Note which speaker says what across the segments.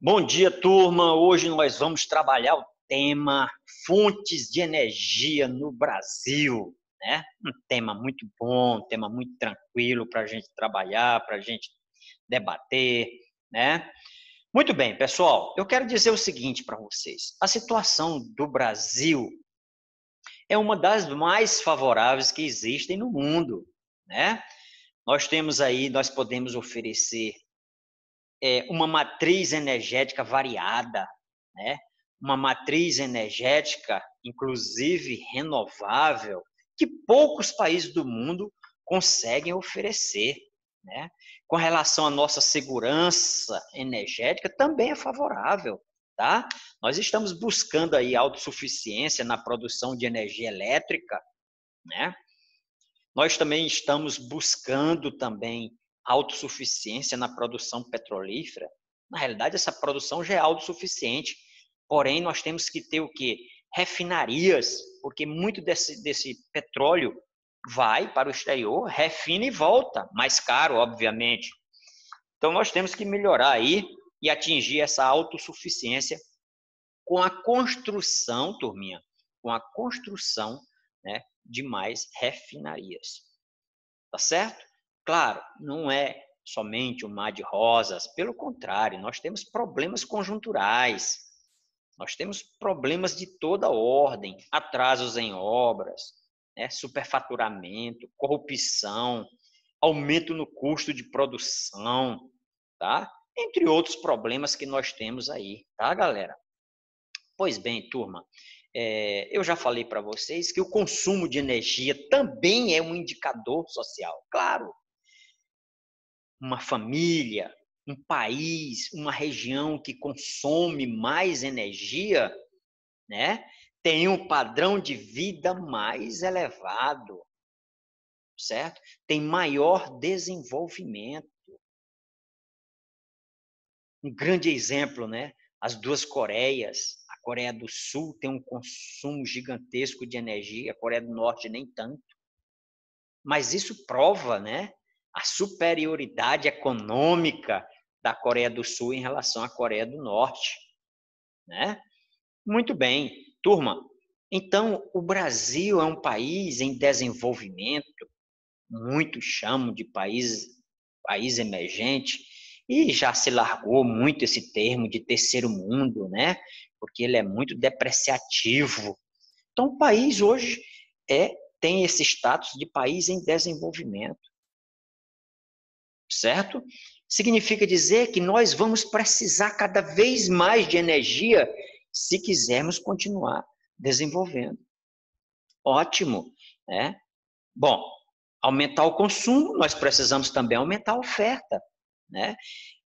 Speaker 1: Bom dia, turma. Hoje nós vamos trabalhar o tema fontes de energia no Brasil, né? Um tema muito bom, um tema muito tranquilo para a gente trabalhar, para a gente debater, né? Muito bem, pessoal. Eu quero dizer o seguinte para vocês: a situação do Brasil é uma das mais favoráveis que existem no mundo, né? Nós podemos oferecer uma matriz energética variada, né? Uma matriz energética, inclusive renovável, que poucos países do mundo conseguem oferecer, né? Com relação à nossa segurança energética, também é favorável, tá? Nós estamos buscando aí autossuficiência na produção de energia elétrica, né? Nós também estamos buscando também autossuficiência na produção petrolífera. Na realidade, essa produção já é autossuficiente, porém nós temos que ter o quê? Refinarias, porque muito desse petróleo vai para o exterior, refina e volta, mais caro, obviamente. Então nós temos que melhorar aí e atingir essa autossuficiência com a construção, turminha, com a construção, né, de mais refinarias. Tá certo? Claro, não é somente um mar de rosas, pelo contrário, nós temos problemas conjunturais, nós temos problemas de toda ordem, atrasos em obras, né, superfaturamento, corrupção, aumento no custo de produção, tá? Entre outros problemas que nós temos aí, tá, galera? Pois bem, turma, eu já falei para vocês que o consumo de energia também é um indicador social. Claro, uma família, um país, uma região que consome mais energia, né, tem um padrão de vida mais elevado, certo? Tem maior desenvolvimento. Um grande exemplo, né? As duas Coreias. A Coreia do Sul tem um consumo gigantesco de energia, a Coreia do Norte nem tanto. Mas isso prova, né, a superioridade econômica da Coreia do Sul em relação à Coreia do Norte, né? Muito bem, turma. Então, o Brasil é um país em desenvolvimento, muitos chamam de país emergente, e já se largou muito esse termo de terceiro mundo, né? Porque ele é muito depreciativo. Então, o país hoje tem esse status de país em desenvolvimento, certo? Significa dizer que nós vamos precisar cada vez mais de energia se quisermos continuar desenvolvendo. Ótimo, né? Bom, aumentar o consumo, nós precisamos também aumentar a oferta, né?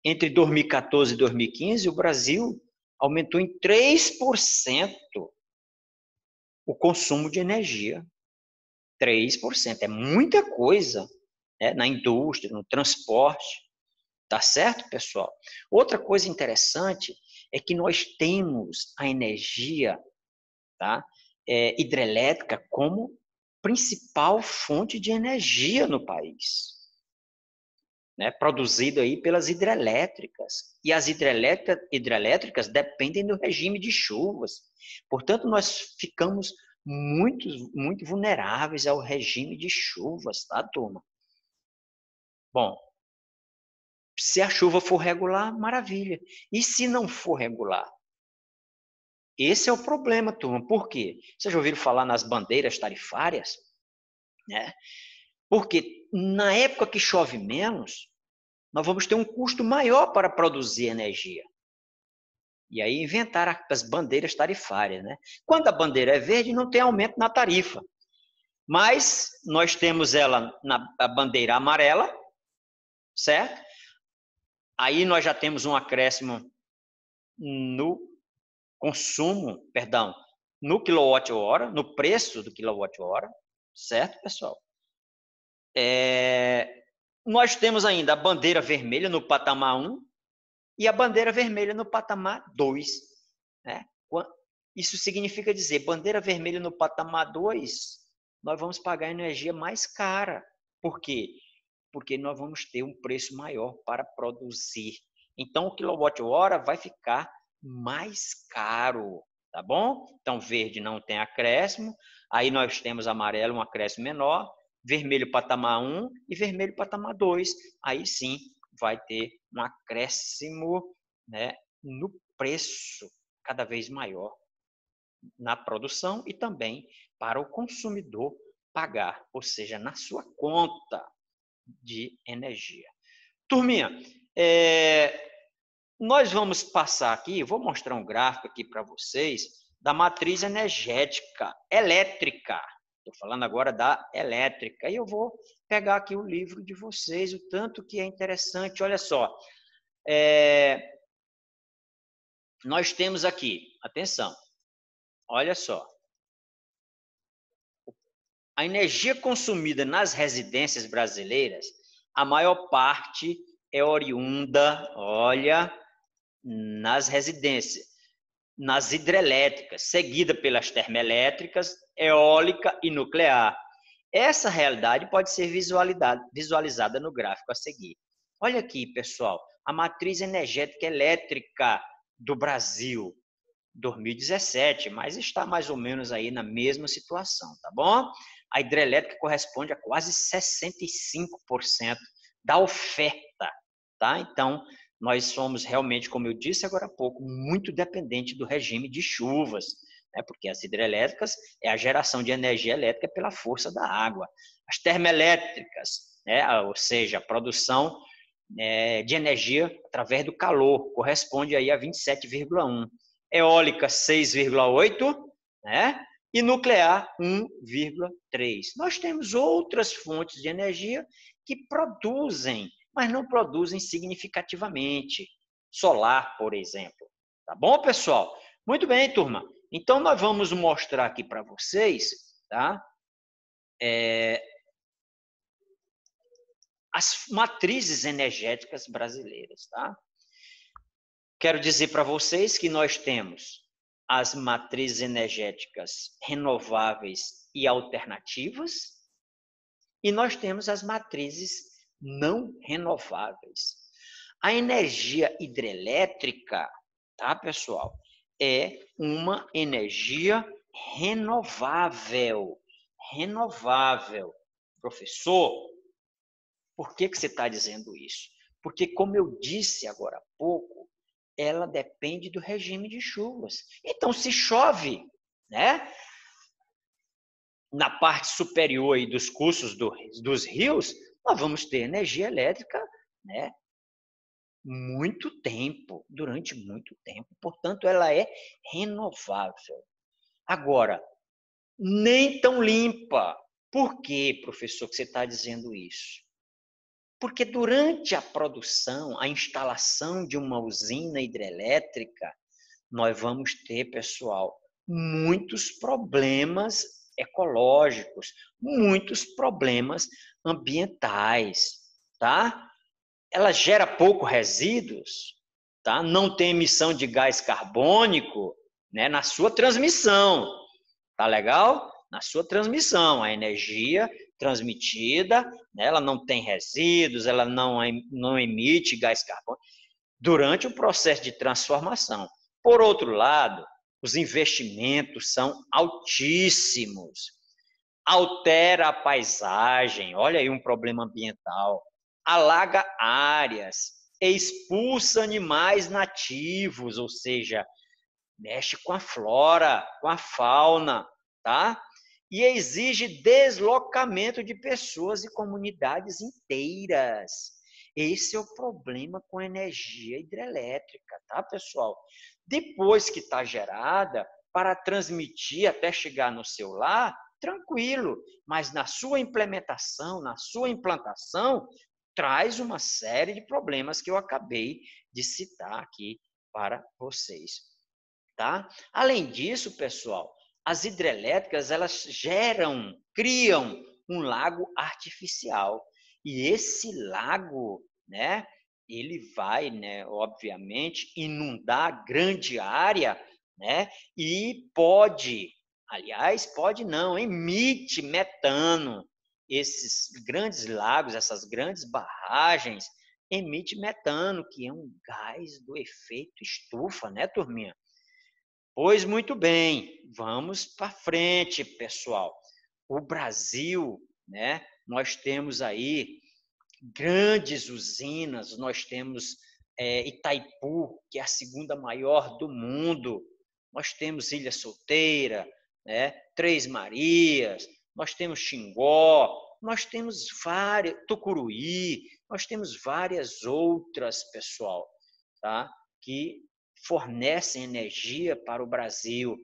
Speaker 1: Entre 2014 e 2015, o Brasil aumentou em 3% o consumo de energia. 3%, é muita coisa, né? Na indústria, no transporte. Tá certo, pessoal? Outra coisa interessante é que nós temos a energia, tá, hidrelétrica como principal fonte de energia no país, né, produzido aí pelas hidrelétricas. E as hidrelétricas dependem do regime de chuvas. Portanto, nós ficamos muito vulneráveis ao regime de chuvas, tá, turma? Bom, se a chuva for regular, maravilha. E se não for regular? Esse é o problema, turma. Por quê? Vocês já ouviram falar nas bandeiras tarifárias? Né? Porque na época que chove menos, nós vamos ter um custo maior para produzir energia. E aí inventaram as bandeiras tarifárias, né? Quando a bandeira é verde, não tem aumento na tarifa. Mas nós temos ela na bandeira amarela, certo? Aí nós já temos um acréscimo no consumo, perdão, no quilowatt-hora, no preço do quilowatt-hora, certo, pessoal? Nós temos ainda a bandeira vermelha no patamar 1 e a bandeira vermelha no patamar 2. Né? Isso significa dizer, bandeira vermelha no patamar 2, nós vamos pagar energia mais cara. Por quê? Porque nós vamos ter um preço maior para produzir. Então o quilowatt-hora vai ficar mais caro, tá bom? Então verde não tem acréscimo, aí nós temos amarelo um acréscimo menor, vermelho patamar 1 e vermelho patamar 2. Aí sim vai ter um acréscimo, né, no preço cada vez maior na produção e também para o consumidor pagar, ou seja, na sua conta de energia. Turminha, nós vamos passar aqui, vou mostrar um gráfico aqui para vocês da matriz energética elétrica. Estou falando agora da elétrica. E eu vou pegar aqui o livro de vocês, o tanto que é interessante. Olha só, nós temos aqui, atenção, olha só. A energia consumida nas residências brasileiras, a maior parte é oriunda, olha, nas residências, nas hidrelétricas, seguida pelas termoelétricas, eólica e nuclear. Essa realidade pode ser visualizada no gráfico a seguir. Olha aqui, pessoal, a matriz energética elétrica do Brasil, 2017, mas está mais ou menos aí na mesma situação, tá bom? A hidrelétrica corresponde a quase 65% da oferta, tá? Então, nós somos realmente, como eu disse agora há pouco, muito dependente do regime de chuvas, né? Porque as hidrelétricas é a geração de energia elétrica pela força da água. As termoelétricas, né? Ou seja, a produção de energia através do calor, corresponde aí a 27,1. Eólica 6,8, né? E nuclear 1,3. Nós temos outras fontes de energia que produzem, mas não produzem significativamente. Solar, por exemplo. Tá bom, pessoal? Muito bem, turma. Então, nós vamos mostrar aqui para vocês, tá? As matrizes energéticas brasileiras, tá? Quero dizer para vocês que nós temos as matrizes energéticas renováveis e alternativas, e nós temos as matrizes não renováveis. A energia hidrelétrica, tá, pessoal, é uma energia renovável. Renovável. Professor, por que você está dizendo isso? Porque, como eu disse agora há pouco, ela depende do regime de chuvas. Então, se chove, né, na parte superior aí dos cursos dos rios, nós vamos ter energia elétrica, né, durante muito tempo. Portanto, ela é renovável. Agora, nem tão limpa. Por que, professor, que você está dizendo isso? Porque durante a produção, a instalação de uma usina hidrelétrica, nós vamos ter, pessoal, muitos problemas ecológicos, muitos problemas ambientais, tá? Ela gera pouco resíduos, tá? Não tem emissão de gás carbônico, né, na sua transmissão. Tá legal? Na sua transmissão, a energia transmitida, né, ela não tem resíduos, ela não emite gás carbônico durante o processo de transformação. Por outro lado, os investimentos são altíssimos. Altera a paisagem, olha aí um problema ambiental. Alaga áreas, expulsa animais nativos, ou seja, mexe com a flora, com a fauna, tá? E exige deslocamento de pessoas e comunidades inteiras. Esse é o problema com a energia hidrelétrica, tá, pessoal? Depois que está gerada, para transmitir até chegar no seu lar, tranquilo, mas na sua implementação, na sua implantação, traz uma série de problemas que eu acabei de citar aqui para vocês. Tá? Além disso, pessoal, as hidrelétricas elas criam um lago artificial. E esse lago, né, ele vai, né, obviamente, inundar grande área, né, e pode não, emite metano. Esses grandes lagos, essas grandes barragens, emite metano, que é um gás do efeito estufa, né, turminha? Pois muito bem, vamos para frente, pessoal. O Brasil, né, nós temos aí grandes usinas, nós temos Itaipu, que é a segunda maior do mundo, nós temos Ilha Solteira, né, Três Marias, nós temos Xingó, nós temos várias, Tucuruí, nós temos várias outras, pessoal, tá, que fornecem energia para o Brasil.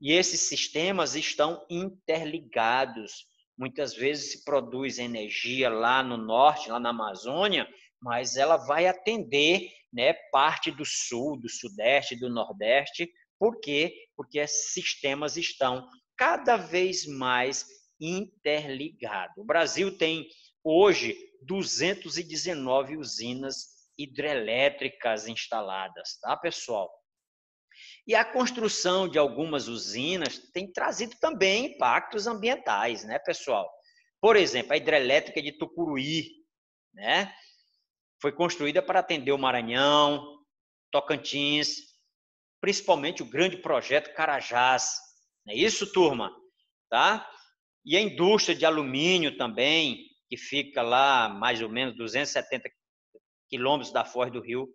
Speaker 1: E esses sistemas estão interligados. Muitas vezes se produz energia lá no norte, lá na Amazônia, mas ela vai atender, né, parte do sul, do sudeste, do nordeste. Por quê? Porque esses sistemas estão cada vez mais interligados. O Brasil tem hoje 219 usinas hidrelétricas instaladas, tá, pessoal? E a construção de algumas usinas tem trazido também impactos ambientais, né, pessoal? Por exemplo, a hidrelétrica de Tucuruí, né, foi construída para atender o Maranhão, Tocantins, principalmente o grande projeto Carajás. É isso, turma? Tá? E a indústria de alumínio também, que fica lá mais ou menos 270 quilômetros da foz do rio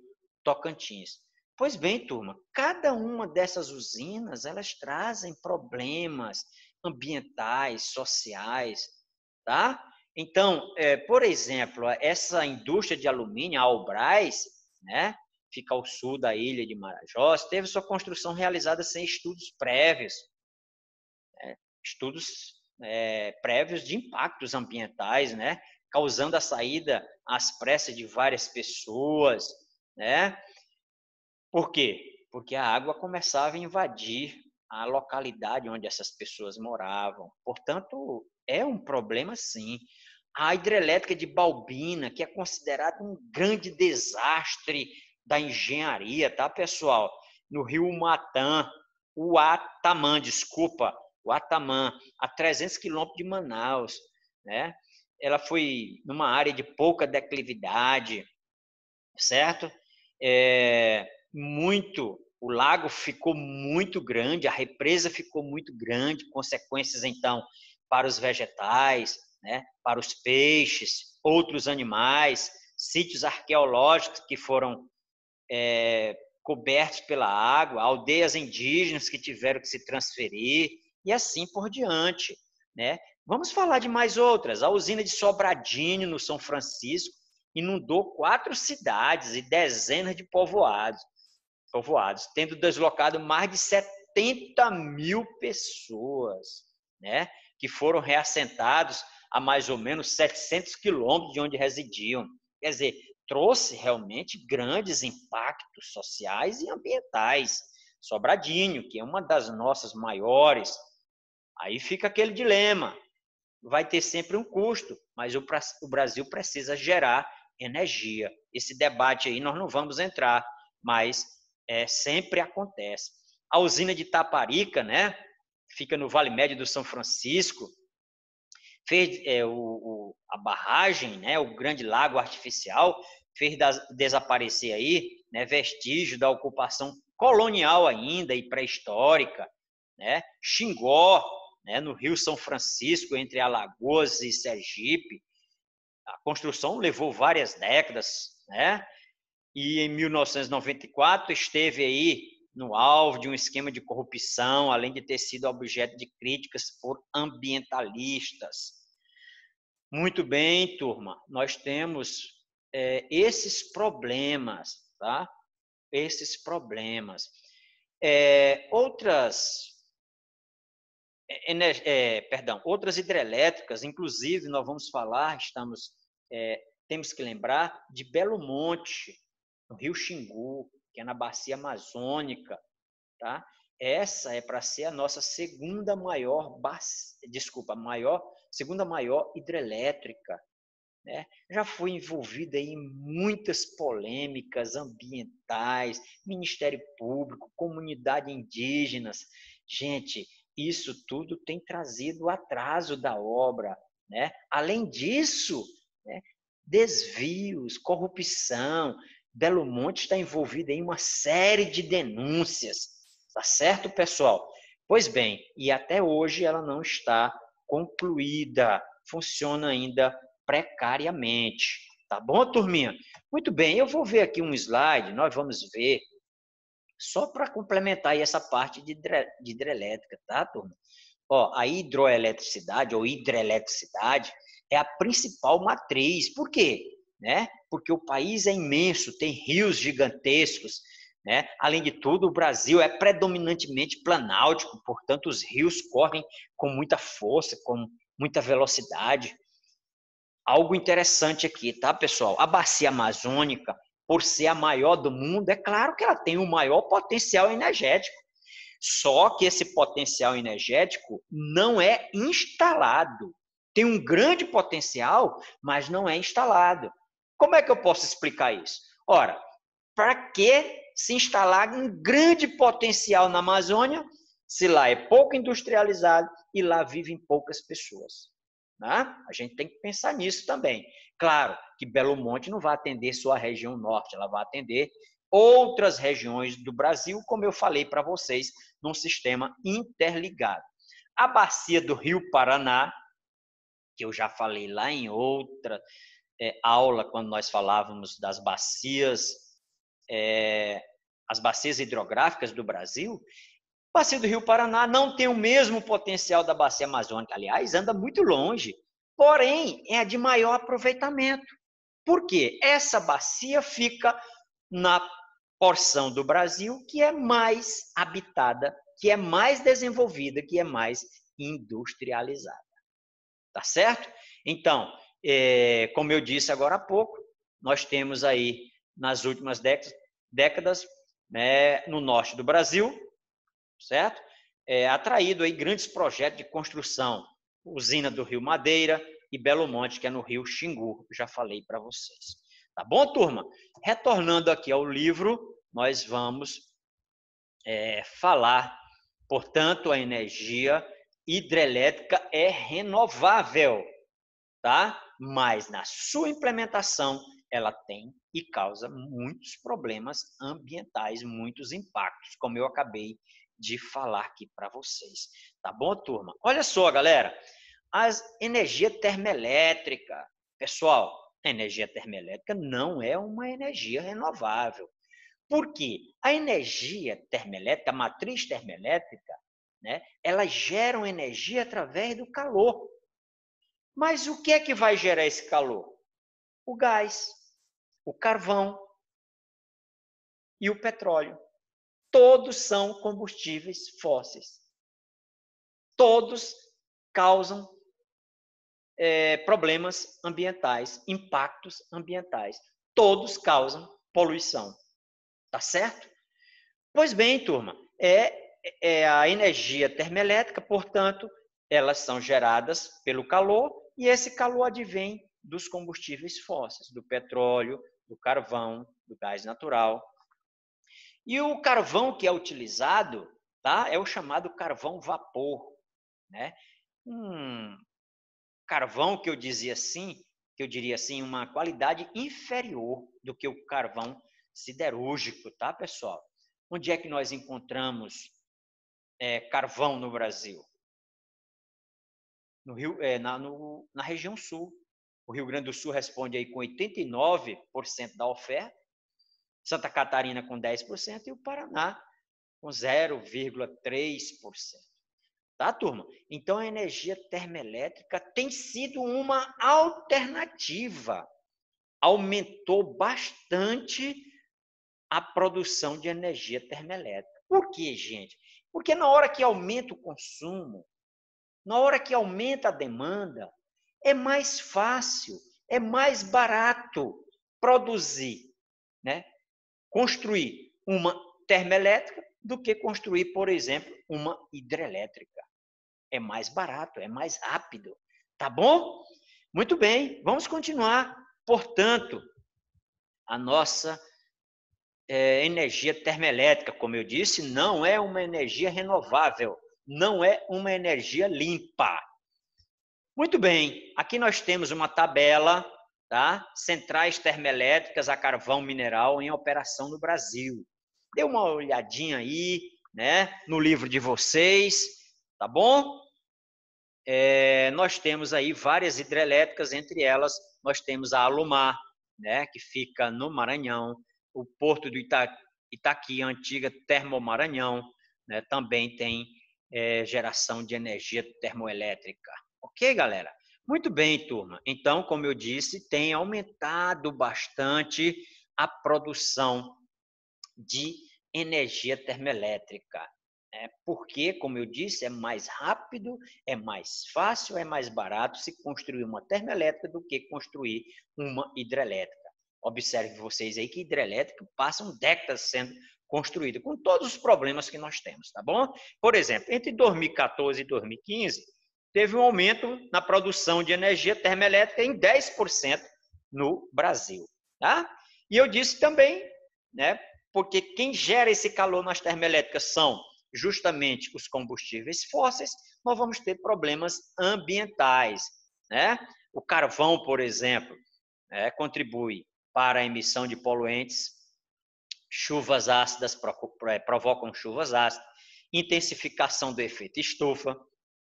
Speaker 1: Tocantins. Pois bem, turma, cada uma dessas usinas, elas trazem problemas ambientais, sociais, tá? Então, por exemplo, essa indústria de alumínio, a Albrás, né, fica ao sul da ilha de Marajós, teve sua construção realizada sem estudos prévios, estudos prévios de impactos ambientais, né, causando a saída às pressas de várias pessoas, né? Por quê? Porque a água começava a invadir a localidade onde essas pessoas moravam. Portanto, é um problema sim. A hidrelétrica de Balbina, que é considerada um grande desastre da engenharia, tá, pessoal? No rio Matã, o Atamã, desculpa, o Atamã, a 300 quilômetros de Manaus, né? Ela foi numa área de pouca declividade, certo? O lago ficou muito grande, a represa ficou muito grande, consequências então para os vegetais, né, para os peixes, outros animais, sítios arqueológicos que foram cobertos pela água, aldeias indígenas que tiveram que se transferir e assim por diante, né? Vamos falar de mais outras. A usina de Sobradinho, no São Francisco, inundou 4 cidades e dezenas de povoados, tendo deslocado mais de 70 mil pessoas, né? Que foram reassentados a mais ou menos 700 quilômetros de onde residiam. Quer dizer, trouxe realmente grandes impactos sociais e ambientais. Sobradinho, que é uma das nossas maiores, aí fica aquele dilema, vai ter sempre um custo, mas o Brasil precisa gerar energia. Esse debate aí nós não vamos entrar, mas sempre acontece. A usina de Taparica, né, fica no Vale Médio do São Francisco, fez a barragem, né, o grande lago artificial, fez desaparecer aí, né, vestígio da ocupação colonial ainda e pré-histórica, né? Xingó, né, no Rio São Francisco, entre Alagoas e Sergipe, a construção levou várias décadas, né? E em 1994 esteve aí no alvo de um esquema de corrupção, além de ter sido objeto de críticas por ambientalistas. Muito bem, turma, nós temos esses problemas, tá? Esses problemas. Outras hidrelétricas, inclusive nós vamos falar, temos que lembrar de Belo Monte, no Rio Xingu, que é na bacia amazônica, tá? Essa é para ser a nossa segunda maior hidrelétrica, né? Já foi envolvida em muitas polêmicas ambientais, Ministério Público, comunidade indígenas. Gente, isso tudo tem trazido atraso da obra, né? Além disso, né, desvios, corrupção. Belo Monte está envolvido em uma série de denúncias, tá certo, pessoal? Pois bem, e até hoje ela não está concluída, funciona ainda precariamente. Tá bom, turminha? Muito bem, eu vou ver aqui um slide, nós vamos ver, só para complementar aí essa parte de hidrelétrica, tá, turma? Ó, a hidroeletricidade ou hidrelétricidade é a principal matriz. Por quê? Né? Porque o país é imenso, tem rios gigantescos, né? Além de tudo, o Brasil é predominantemente planáltico, portanto, os rios correm com muita força, com muita velocidade. Algo interessante aqui, tá, pessoal? A bacia amazônica, por ser a maior do mundo, é claro que ela tem o maior potencial energético. Só que esse potencial energético não é instalado. Tem um grande potencial, mas não é instalado. Como é que eu posso explicar isso? Ora, para que se instalar um grande potencial na Amazônia, se lá é pouco industrializado e lá vivem poucas pessoas? Né? A gente tem que pensar nisso também. Claro que Belo Monte não vai atender só a região norte, ela vai atender outras regiões do Brasil, como eu falei para vocês, num sistema interligado. A bacia do Rio Paraná, que eu já falei lá em outra aula, quando nós falávamos das bacias, as bacias hidrográficas do Brasil, a bacia do Rio Paraná não tem o mesmo potencial da bacia amazônica, aliás, anda muito longe, porém é a de maior aproveitamento. Por quê? Essa bacia fica na porção do Brasil que é mais habitada, que é mais desenvolvida, que é mais industrializada. Tá certo? Então, como eu disse agora há pouco, nós temos aí, nas últimas décadas, né, no norte do Brasil, certo? Atraído aí grandes projetos de construção, usina do Rio Madeira e Belo Monte, que é no Rio Xingu, já falei para vocês. Tá bom, turma? Retornando aqui ao livro, nós vamos falar, portanto, a energia hidrelétrica é renovável, tá? Mas na sua implementação, ela tem e causa muitos problemas ambientais, muitos impactos, como eu acabei de falar aqui para vocês. Tá bom, turma? Olha só, galera, as energia termoelétrica, pessoal, a energia termoelétrica não é uma energia renovável. Por quê? A energia termoelétrica, a matriz termoelétrica, né, ela gera energia através do calor. Mas o que é que vai gerar esse calor? O gás, o carvão e o petróleo. Todos são combustíveis fósseis. Todos causam problemas ambientais, impactos ambientais. Todos causam poluição. Tá certo? Pois bem, turma, a energia termoelétrica, portanto, elas são geradas pelo calor e esse calor advém dos combustíveis fósseis, do petróleo, do carvão, do gás natural. E o carvão que é utilizado, tá, é o chamado carvão vapor, né? Carvão que eu diria assim, uma qualidade inferior do que o carvão siderúrgico, tá, pessoal? Onde é que nós encontramos carvão no Brasil? No Rio, na região sul. O Rio Grande do Sul responde aí com 89% da oferta, Santa Catarina com 10% e o Paraná com 0,3%. Tá, turma? Então, a energia termoelétrica tem sido uma alternativa. Aumentou bastante a produção de energia termoelétrica. Por quê, gente? Porque na hora que aumenta o consumo, na hora que aumenta a demanda, é mais fácil, é mais barato produzir, né? Construir uma termoelétrica do que construir, por exemplo, uma hidrelétrica. É mais barato, é mais rápido. Tá bom? Muito bem, vamos continuar. Portanto, a nossa energia termoelétrica, como eu disse, não é uma energia renovável, não é uma energia limpa. Muito bem, aqui nós temos uma tabela, tá? Centrais termoelétricas a carvão mineral em operação no Brasil. Dê uma olhadinha aí, né, no livro de vocês, tá bom? Nós temos aí várias hidrelétricas, entre elas nós temos a Alumar, né, que fica no Maranhão, o Porto do Itaqui, a antiga Termomaranhão, né, também tem geração de energia termoelétrica. Ok, galera? Muito bem, turma. Então, como eu disse, tem aumentado bastante a produção de energia termoelétrica. Porque, como eu disse, é mais rápido, é mais fácil, é mais barato se construir uma termoelétrica do que construir uma hidrelétrica. Observe vocês aí que hidrelétrica passam décadas sendo construída, com todos os problemas que nós temos, tá bom? Por exemplo, entre 2014 e 2015, teve um aumento na produção de energia termoelétrica em 10% no Brasil, tá? E eu disse também, né, porque quem gera esse calor nas termoelétricas são justamente os combustíveis fósseis, nós vamos ter problemas ambientais, né? O carvão, por exemplo, contribui para a emissão de poluentes, chuvas ácidas provocam chuvas ácidas, intensificação do efeito estufa,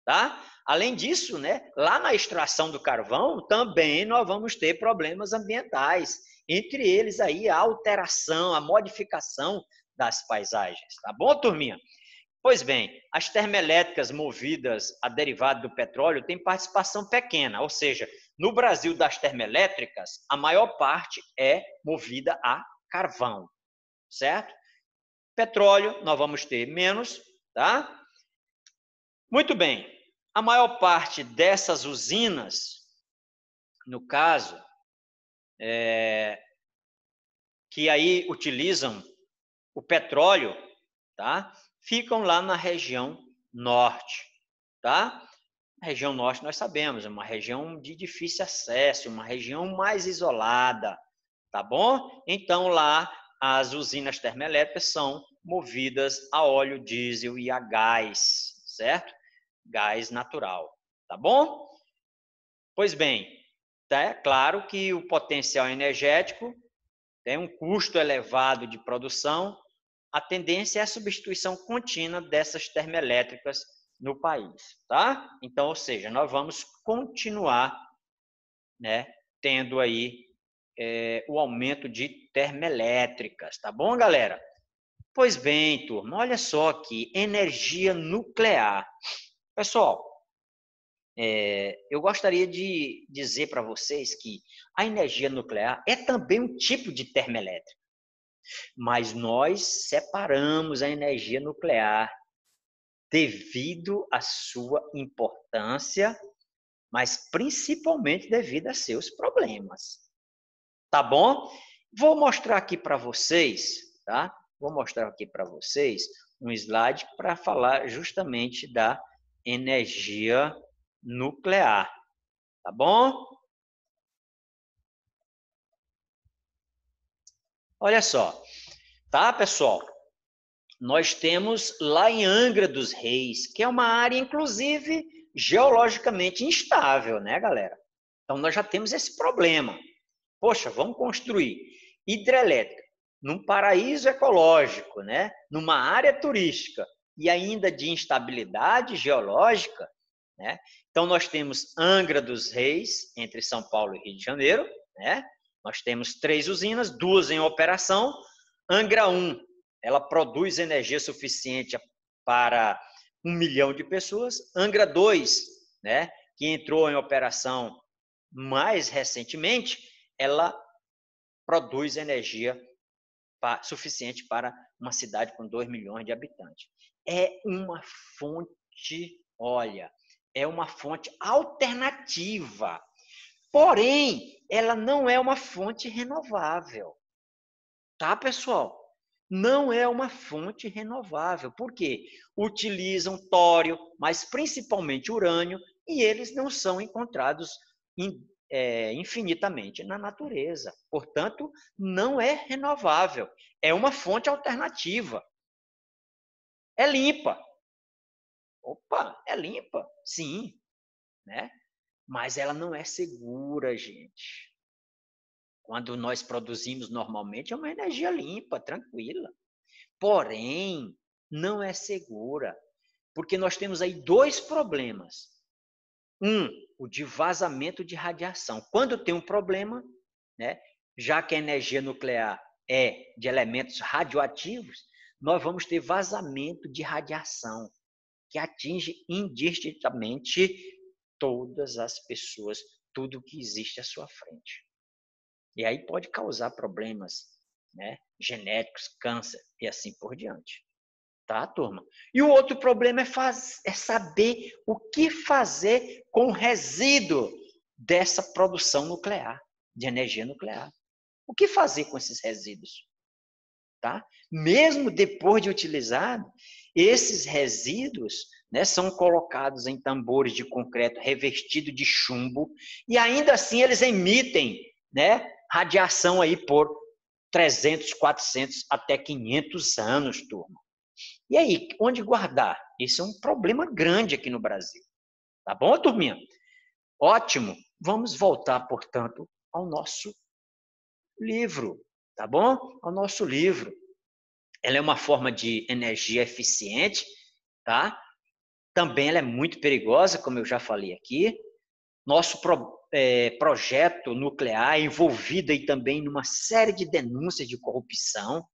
Speaker 1: tá? Além disso, né, lá na extração do carvão, também nós vamos ter problemas ambientais, entre eles aí a alteração, a modificação das paisagens, tá bom, turminha? Pois bem, as termoelétricas movidas a derivado do petróleo têm participação pequena, ou seja, no Brasil das termoelétricas, a maior parte é movida a carvão, certo? Petróleo, nós vamos ter menos, tá? Muito bem, a maior parte dessas usinas, no caso, que aí utilizam o petróleo, tá? Ficam lá na região norte, tá? A região norte nós sabemos, é uma região de difícil acesso, uma região mais isolada, tá bom? Então lá as usinas termoelétricas são movidas a óleo diesel e a gás, certo? Gás natural, tá bom? Pois bem, é claro que o potencial energético tem um custo elevado de produção, a tendência é a substituição contínua dessas termoelétricas no país, tá? Então, ou seja, nós vamos continuar, né, tendo aí o aumento de termoelétricas, tá bom, galera? Pois bem, turma, olha só aqui, energia nuclear. Pessoal, eu gostaria de dizer para vocês que a energia nuclear é também um tipo de termoelétrica, mas nós separamos a energia nuclear devido à sua importância, mas principalmente devido a seus problemas. Tá bom? Vou mostrar aqui para vocês, tá? Vou mostrar aqui para vocês um slide para falar justamente da energia nuclear, tá bom? Olha só, tá, pessoal? Nós temos lá em Angra dos Reis, que é uma área, inclusive, geologicamente instável, né, galera? Então, nós já temos esse problema. Poxa, vamos construir hidrelétrica num paraíso ecológico, né? Numa área turística e ainda de instabilidade geológica, né? Então, nós temos Angra dos Reis, entre São Paulo e Rio de Janeiro, né? Nós temos 3 usinas, 2 em operação. Angra 1, ela produz energia suficiente para 1 milhão de pessoas. Angra 2, né, que entrou em operação mais recentemente, ela produz energia suficiente para uma cidade com 2 milhões de habitantes. É uma fonte, olha, é uma fonte alternativa. Porém, ela não é uma fonte renovável. Tá, pessoal? Não é uma fonte renovável. Por quê? Utilizam tório, mas principalmente urânio, e eles não são encontrados infinitamente na natureza. Portanto, não é renovável. É uma fonte alternativa. É limpa. Opa, é limpa? Sim, né? Mas ela não é segura, gente. quando nós produzimos normalmente, é uma energia limpa, tranquila. Porém, não é segura, porque nós temos aí dois problemas. O de vazamento de radiação. Quando tem um problema, né, já que a energia nuclear é de elementos radioativos, nós vamos ter vazamento de radiação, que atinge indistintamente todas as pessoas, tudo que existe à sua frente. E aí pode causar problemas, né, genéticos, câncer e assim por diante. Tá, turma? E o outro problema é saber o que fazer com o resíduo dessa produção nuclear, de energia nuclear. O que fazer com esses resíduos? Tá? Mesmo depois de utilizado, esses resíduos, né, são colocados em tambores de concreto revestido de chumbo e ainda assim eles emitem, né, radiação aí por 300, 400 até 500 anos, turma. E aí, onde guardar? Isso é um problema grande aqui no Brasil. Tá bom, turminha? Ótimo. Vamos voltar, portanto, ao nosso livro, tá bom? Ao nosso livro. Ela é uma forma de energia eficiente, tá? Também ela é muito perigosa, como eu já falei aqui. Nosso projeto nuclear é envolvido aí também numa série de denúncias de corrupção.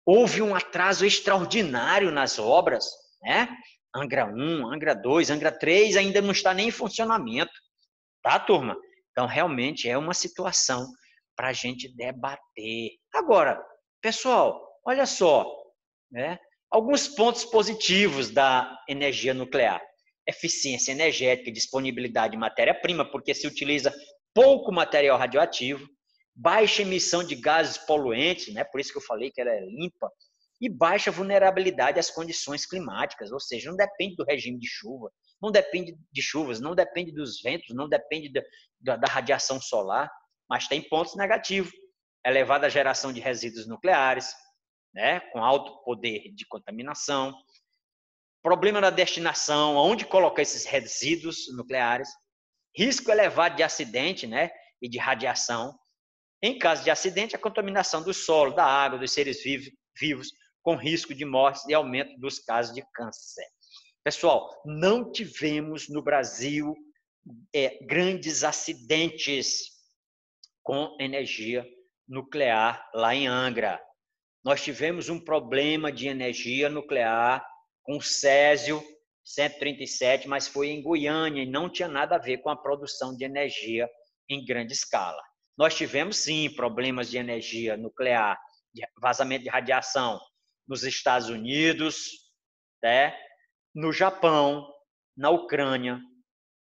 Speaker 1: Houve um atraso extraordinário nas obras, né? Angra 1, Angra 2, Angra 3 ainda não está nem em funcionamento, tá, turma? Então, realmente é uma situação para a gente debater. Agora, pessoal, olha só, né? Alguns pontos positivos da energia nuclear. Eficiência energética, disponibilidade de matéria-prima, porque se utiliza pouco material radioativo, baixa emissão de gases poluentes, né? Por isso que eu falei que ela é limpa, e baixa vulnerabilidade às condições climáticas, ou seja, não depende do regime de chuva, não depende de chuvas, não depende dos ventos, não depende da radiação solar, mas tem pontos negativos. Elevada geração de resíduos nucleares, né, com alto poder de contaminação, problema na destinação, onde colocar esses resíduos nucleares, risco elevado de acidente, né, e de radiação. Em caso de acidente, a contaminação do solo, da água, dos seres vivos, com risco de morte e aumento dos casos de câncer. Pessoal, não tivemos no Brasil grandes acidentes com energia nuclear lá em Angra. Nós tivemos um problema de energia nuclear com o Césio 137, mas foi em Goiânia e não tinha nada a ver com a produção de energia em grande escala. Nós tivemos, sim, problemas de energia nuclear, de vazamento de radiação nos Estados Unidos, né? No Japão, na Ucrânia,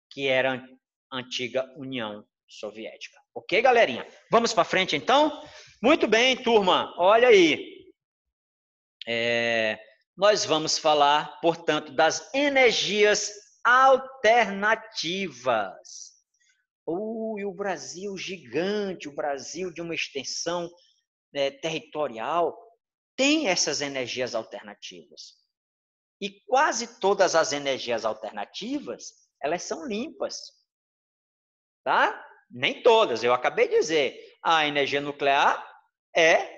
Speaker 1: que era a antiga União Soviética. Ok, galerinha? Vamos para frente, então? Muito bem, turma. Olha aí. Nós vamos falar, portanto, das energias alternativas. E o Brasil gigante, o Brasil de uma extensão territorial, tem essas energias alternativas. E quase todas as energias alternativas, elas são limpas. Tá? Nem todas, eu acabei de dizer. A energia nuclear é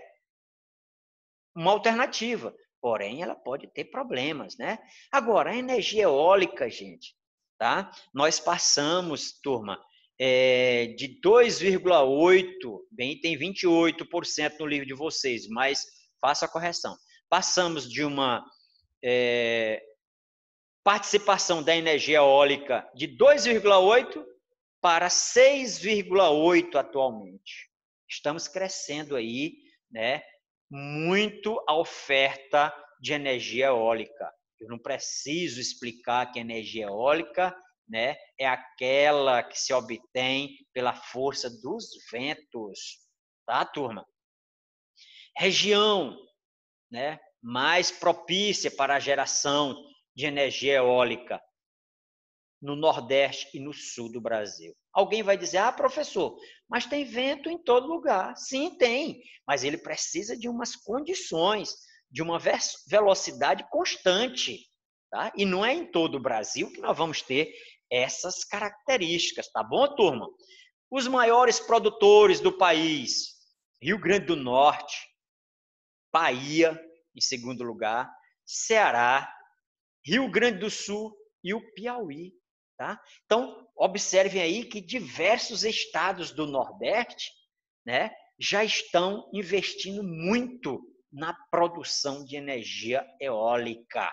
Speaker 1: uma alternativa, porém ela pode ter problemas, né? Agora, a energia eólica, gente, tá? Nós passamos, turma, de 2,8, bem, tem 28% no livro de vocês, mas faça a correção. Passamos de uma participação da energia eólica de 2,8 para 6,8 atualmente. Estamos crescendo aí, né? Muito a oferta de energia eólica. Eu não preciso explicar que a energia eólica, né, é aquela que se obtém pela força dos ventos, tá, turma? Região, né, mais propícia para a geração de energia eólica no Nordeste e no Sul do Brasil. Alguém vai dizer, professor, mas tem vento em todo lugar. Sim, tem, mas ele precisa de umas condições, de uma velocidade constante. Tá? E não é em todo o Brasil que nós vamos ter essas características, tá bom, turma? Os maiores produtores do país: Rio Grande do Norte, Bahia, em segundo lugar, Ceará, Rio Grande do Sul e o Piauí. Tá? Então, observem aí que diversos estados do Nordeste, né, já estão investindo muito na produção de energia eólica.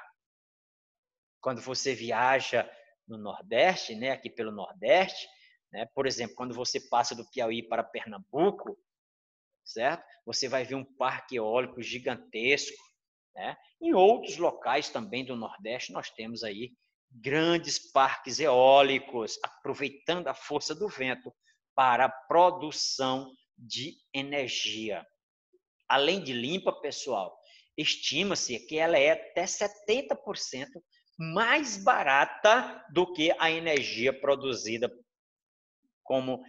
Speaker 1: Quando você viaja no Nordeste, né, aqui pelo Nordeste, né, por exemplo, quando você passa do Piauí para Pernambuco, certo? Você vai ver um parque eólico gigantesco, né? Em outros locais também do Nordeste, nós temos aí grandes parques eólicos, aproveitando a força do vento para a produção de energia. Além de limpa, pessoal, estima-se que ela é até 70% mais barata do que a energia produzida como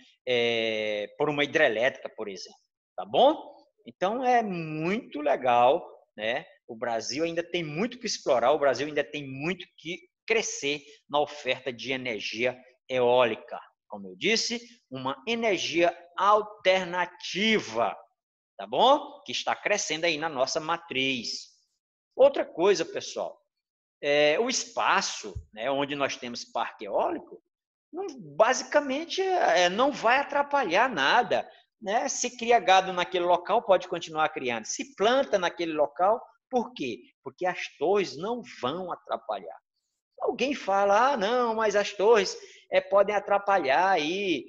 Speaker 1: por uma hidrelétrica, por exemplo. Tá bom? Então é muito legal, né? O Brasil ainda tem muito que explorar, o Brasil ainda tem muito que crescer na oferta de energia eólica. Como eu disse, uma energia alternativa, tá bom? Que está crescendo aí na nossa matriz. Outra coisa, pessoal, o espaço, né, onde nós temos parque eólico, basicamente não vai atrapalhar nada. Né? Se cria gado naquele local, pode continuar criando. Se planta naquele local, por quê? Porque as torres não vão atrapalhar. Alguém fala, não, mas as torres podem atrapalhar aí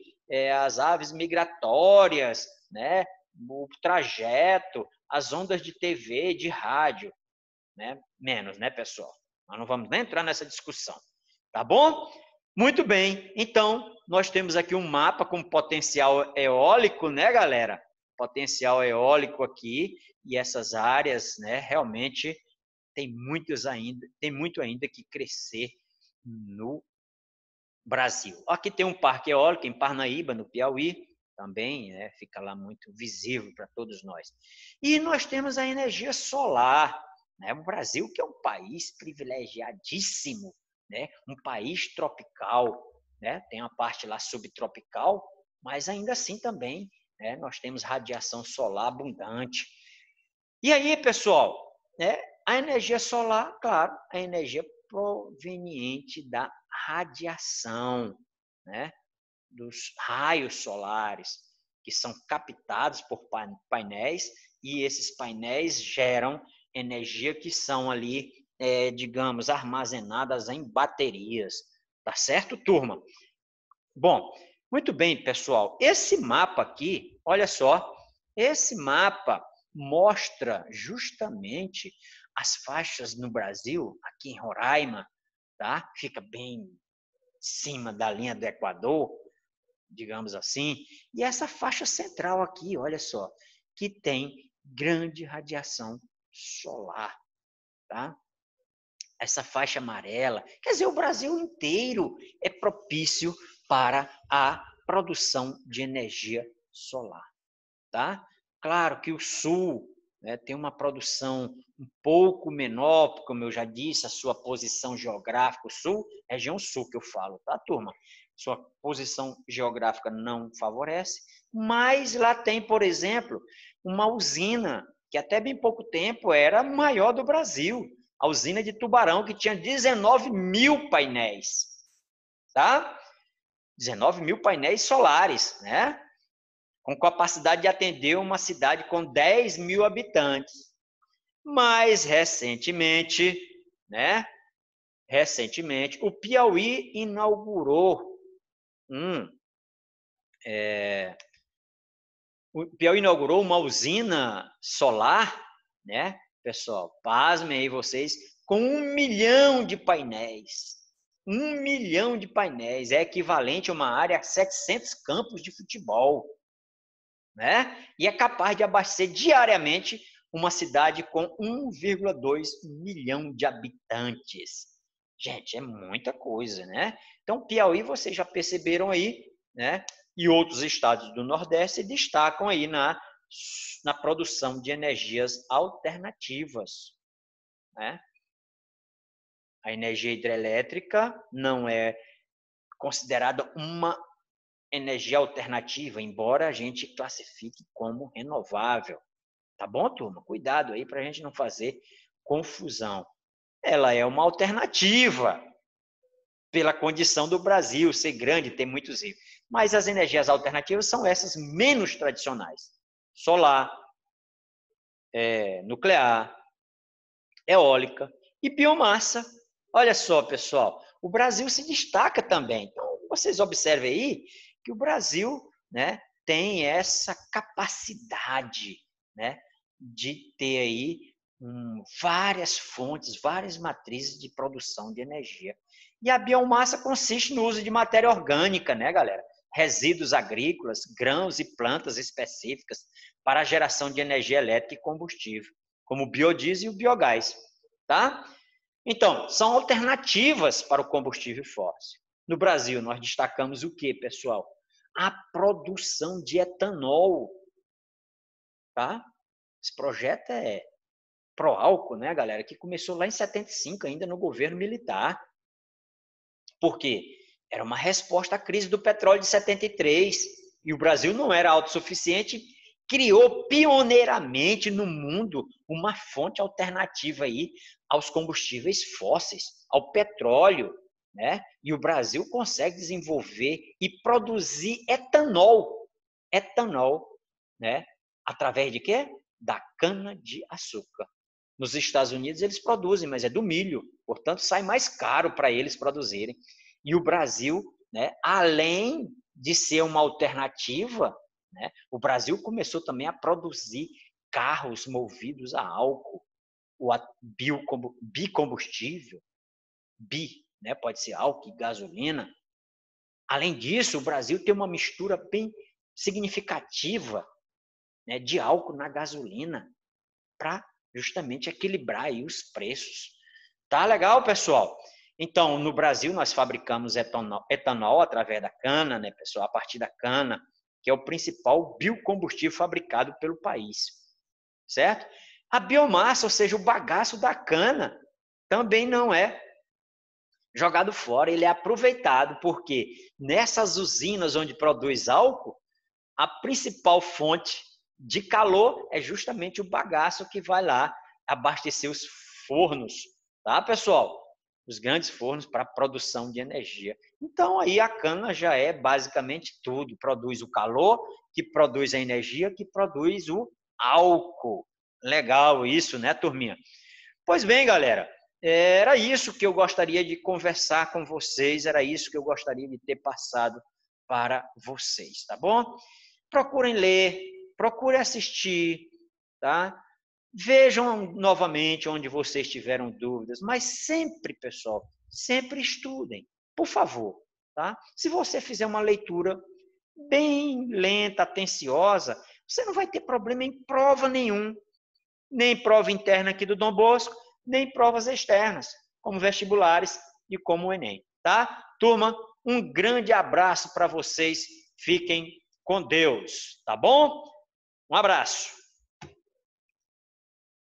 Speaker 1: as aves migratórias, né? O trajeto, as ondas de TV, de rádio, né? Menos, né, pessoal? Nós não vamos nem entrar nessa discussão, tá bom? Muito bem, então nós temos aqui um mapa com potencial eólico, né, galera? Potencial eólico aqui, e essas áreas, né, realmente tem muito ainda que crescer no Brasil. Aqui tem um parque eólico em Parnaíba, no Piauí, também, né, fica lá muito visível para todos nós. E nós temos a energia solar, né? O Brasil, que é um país privilegiadíssimo, né? Um país tropical, né? Tem uma parte lá subtropical, mas ainda assim também, né, nós temos radiação solar abundante. E aí, pessoal, né, a energia solar, claro, a energia proveniente da radiação, né, dos raios solares, que são captados por painéis, e esses painéis geram energia que são ali, digamos, armazenadas em baterias. Tá certo, turma? Bom, muito bem, pessoal. Esse mapa aqui, olha só, esse mapa mostra justamente as faixas no Brasil, aqui em Roraima, tá? Fica bem cima da linha do Equador, digamos assim. E essa faixa central aqui, olha só, que tem grande radiação solar, tá? Essa faixa amarela, quer dizer, o Brasil inteiro é propício para a produção de energia solar, tá? Claro que o sul, né, tem uma produção um pouco menor, como eu já disse, a sua posição geográfica, o sul, região sul que eu falo, tá, turma? Sua posição geográfica não favorece, mas lá tem, por exemplo, uma usina que até bem pouco tempo era a maior do Brasil, a usina de Tubarão, que tinha 19 mil painéis, tá? 19 mil painéis solares, né? Com capacidade de atender uma cidade com 10 mil habitantes. Mas, recentemente, né? Recentemente, o Piauí inaugurou uma usina solar, né? Pessoal, pasmem aí vocês, com 1 milhão de painéis. 1 milhão de painéis é equivalente a uma área a 700 campos de futebol, né? E é capaz de abastecer diariamente uma cidade com 1,2 milhão de habitantes. Gente, é muita coisa, né? Então, Piauí, vocês já perceberam aí, né? E outros estados do Nordeste destacam aí na produção de energias alternativas, né? A energia hidrelétrica não é considerada uma energia alternativa, embora a gente classifique como renovável. Tá bom, turma? Cuidado aí para a gente não fazer confusão. Ela é uma alternativa pela condição do Brasil ser grande, ter muitos rios. Mas as energias alternativas são essas menos tradicionais. Solar, nuclear, eólica e biomassa. Olha só, pessoal, o Brasil se destaca também. Então, vocês observem aí que o Brasil, né, tem essa capacidade, né, de ter aí várias fontes, várias matrizes de produção de energia. E a biomassa consiste no uso de matéria orgânica, né, galera? Resíduos agrícolas, grãos e plantas específicas para a geração de energia elétrica e combustível, como o biodiesel e o biogás, tá? Então, são alternativas para o combustível fóssil. No Brasil, nós destacamos o que, pessoal? A produção de etanol, tá? Esse projeto é pró-álcool, né, galera? Que começou lá em 75, ainda no governo militar. Por quê? Era uma resposta à crise do petróleo de 73. E o Brasil não era autossuficiente, criou pioneiramente no mundo uma fonte alternativa aí aos combustíveis fósseis, ao petróleo, né? E o Brasil consegue desenvolver e produzir etanol, né? Através de quê? Da cana de açúcar. Nos Estados Unidos eles produzem, mas é do milho, portanto sai mais caro para eles produzirem. E o Brasil, né, além de ser uma alternativa, né, o Brasil começou também a produzir carros movidos a álcool, o bicombustível, né, pode ser álcool e gasolina. Além disso, o Brasil tem uma mistura bem significativa, né, de álcool na gasolina para justamente equilibrar aí os preços. Tá legal, pessoal? Então, no Brasil, nós fabricamos etanol através da cana, né, pessoal? A partir da cana, que é o principal biocombustível fabricado pelo país, certo? A biomassa, ou seja, o bagaço da cana, também não é jogado fora, ele é aproveitado, porque nessas usinas onde produz álcool, a principal fonte de calor é justamente o bagaço que vai lá abastecer os fornos, tá, pessoal? Os grandes fornos para produção de energia. Então, aí a cana já é basicamente tudo. Produz o calor, que produz a energia, que produz o álcool. Legal isso, né, turminha? Pois bem, galera, era isso que eu gostaria de conversar com vocês, era isso que eu gostaria de ter passado para vocês, tá bom? Procurem ler, procurem assistir, tá? Vejam novamente onde vocês tiveram dúvidas, mas sempre, pessoal, sempre estudem, por favor, tá? Se você fizer uma leitura bem lenta, atenciosa, você não vai ter problema em prova nenhum, nem prova interna aqui do Dom Bosco, nem provas externas, como vestibulares e como o Enem, tá? Turma, um grande abraço para vocês, fiquem com Deus, tá bom? Um abraço.